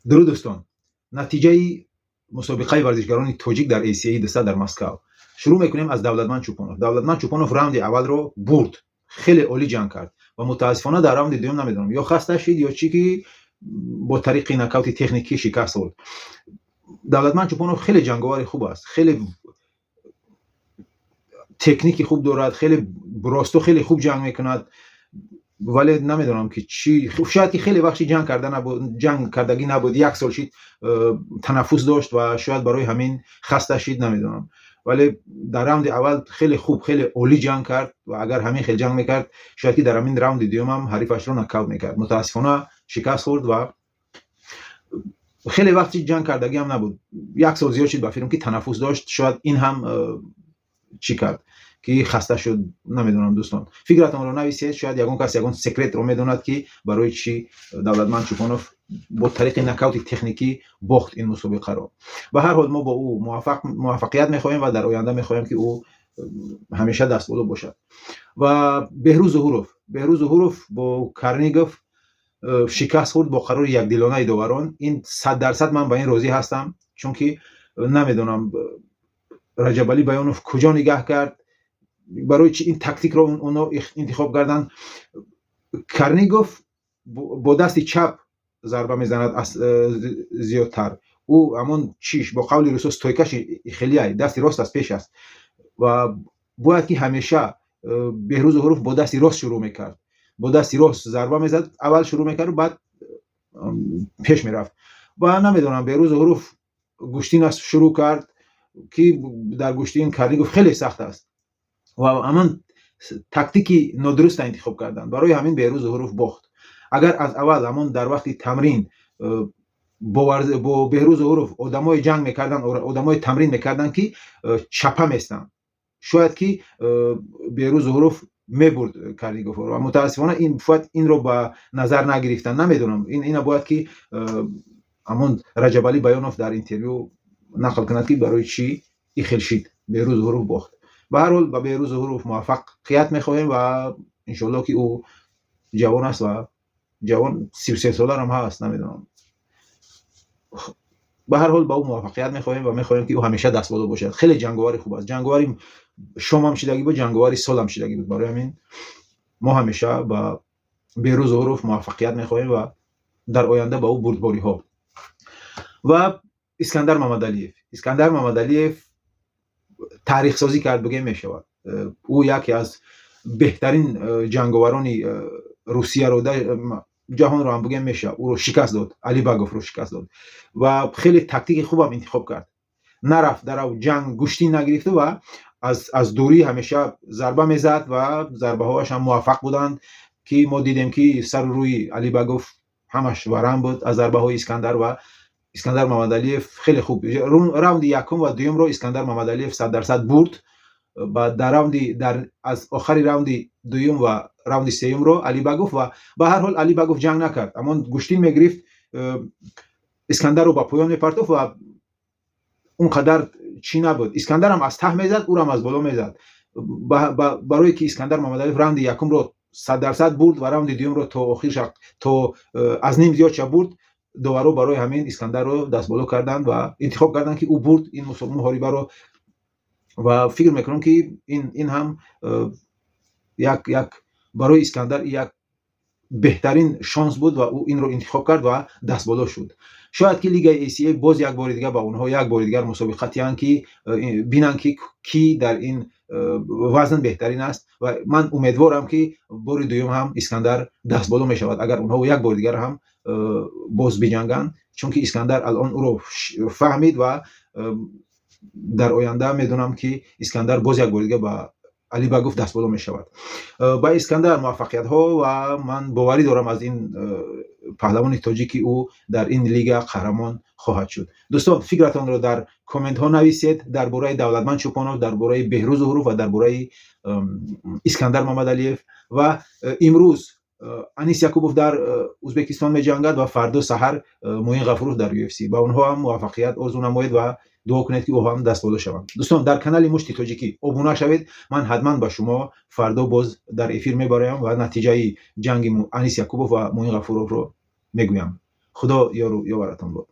درود دوستان، نتیجه مسابقه ورزشکاران تاجیک در ایسیای دسته در مسکو. شروع میکنیم از دولتمند چوپانوف. دولتمند چوپانوف راوند اول رو برد، خیلی عالی جنگ کرد و متاسفانه در راوند دوم نمیدونم یا خسته شد یا چی که با طریق نکاوت تکنیکی شکست خورد. دولتمند چوپانوف خیلی جنگاور خوب است، خیلی تکنیکی خوب دارد، خیلی براستو خیلی خوب جنگ میکند، ولی نمیدونم که چی، شاید که خیلی وقتی جنگ کردگی نبود، یک سال شد تنفس داشت و شاید برای همین خسته شد، نمیدونم. ولی در راوند اول خیلی خوب، خیلی عالی جنگ کرد و اگر همین خیلی جنگ میکرد شاید که در همین راوند دوم هم حریفش رو نکاوت میکرد. متاسفانه شکست خورد و خیلی وقتی جنگ کردگی هم نبود، یک سال زیاد شد بفیرم که تنفس داشت، شاید این هم چی کرد که خسته شد، نمیدونم. دوستان فکرتون رو نویسید، شاید یگان کس یگان سکرت رو میدوند که برای چی دولتمند چوپانوف با طریق نکاوت تکنیکی باخت این مسابقه رو. به هر حال ما با او موفقیت میخواهیم و در آینده میخواهیم که او همیشه دستبالا باشد. و بهروز ظهورов با کرنیگوف شکست خورد با قرار یک دلانه داوران. این 100% من با این راضی هستم، چون که نمیدونم رجب علی بیانوف کجا نگاه کرد، برای چی این تاکتیک رو اونا انتخاب کردن. کرنیگوف با دست چپ ضربه میزند زیادتر، او همون چیش با قول روسو استویکاش خیلی دست راست از پیش است و باید که همیشه بهروز ظهورов با دست راست شروع میکرد، با دست راست ضربه میزد، اول شروع میکرد و بعد پیش میرفت. و نمیدونم بهروز ظهورov گوشتین است شروع کرد که در گوشتین کرنیگوف خیلی سخت است و همان تاکتیکی نادرست انتخاب کردن، برای همین بهروز ظهورov باخت. اگر از اول همون در وقت تمرین با بهروز ظهورov آدمای جنگ میکردن، آدمای تمرین میکردن که چپه میستن، شاید که بهروز ظهورov میبرد کرنیگوف رو و متاسفانه این رو به نظر نگرفتن. نمیدونم اینا باید که همون رجب علی بیانوف در اینترویو نقل کند که برای چی این خیلی شد بهروز ظهورov باخت. به هر حال با بهروز ظهورov موفقیت میخواهیم و انشالله که او جوان است و جوان 33 ساله هم هست، نمیدونم. به هر حال با او موفقیت میخواهیم و میخواهیم که او همیشه دستبالا باشد. خیلی جنگاوری خوب است، جنگاوری شام هم شدگی بود، جنگاوری سال هم شدگی بود. برای همین ما همیشه با بهروز ظهورov موفقیت میخواهیم و در آینده با او بردباری ها. و اسکندر محمدعلیف تاریخ سازی کرد بگیم میشود. او یکی از بهترین جنگاوران روسیه رو جهان رو هم بگیم میشه. او رو شکست داد، علی باگوف رو شکست داد و خیلی تاکتیک خوب هم انتخاب کرد. نرفت در او جنگ گوشتی نگرفت و از دوری همیشه ضربه میزد و ضربه هاش هم موفق بودند که ما دیدیم که سر روی علی باگوف همش ورم بود از ضربه های اسکندر و اسکندر محمدعلیف خیلی خوب. راوند یکم و دوم رو اسکندر محمدعلیف 100% برد. بعد در از آخری راوند دوم و راوند سوم رو علی باگوف و به هر حال علی باگوف جنگ نکرد، اما گوشتین میگرفت اسکندر رو با پایان میپرتوف و اونقدر چی نبود. اسکندر هم از ته میزد، او هم از بالا میزد. برای که اسکندر محمدعلیف راوند یکم رو 100% برد و راوند دوم رو تا آخرش تا از نیم زیاد چه برد، داورو برای همین اسکندر رو دستبالا کردند و انتخاب کردند که او برد این محاربه رو و فکر میکنم که این هم یک برای اسکندر یک بهترین شانس بود و او این رو انتخاب کرد و دستبالا شد. شاید که لیگ ایسیای باز یک بار دیگه با اونها یک بار دیگه مسابقه تیان که بینن که کی در این وزن بهترین است و من امیدوارم که بار دوم هم اسکندر دستبالا می شود اگر اونها یک بار دیگر هم باز بجنگن، چون که اسکندر الان او رو فهمید و در آینده میدونم که اسکندر باز یک بار دیگه با علی باگوف دستبالا می شود. با اسکندر موفقیت ها و من باوری دارم از این پهلوان تاجیکی او در این لیگ قهرمان خواهد شد. دوستان فکرتان را در کامنت ها نویسید درباره دولتمند چوپانوف، درباره بهروز ظهورov و درباره اسکندر محمدعلیف. و امروز انیس یعقوبوف در ازبکستان می جنگد و فردا سحر موین غفورov در UFC. با اونها هم موفقیت آرزو نمایید و دعا کنید که او هم دستبالا شوند. دوستان در کانال مشتی تاجیکی ابونه شوید. من حتما با شما فردا باز در افیر میبرم و نتیجه جنگ انیس یعقوبوف و موین غفورov رو میگویم. خدا یارو یاورتان باد.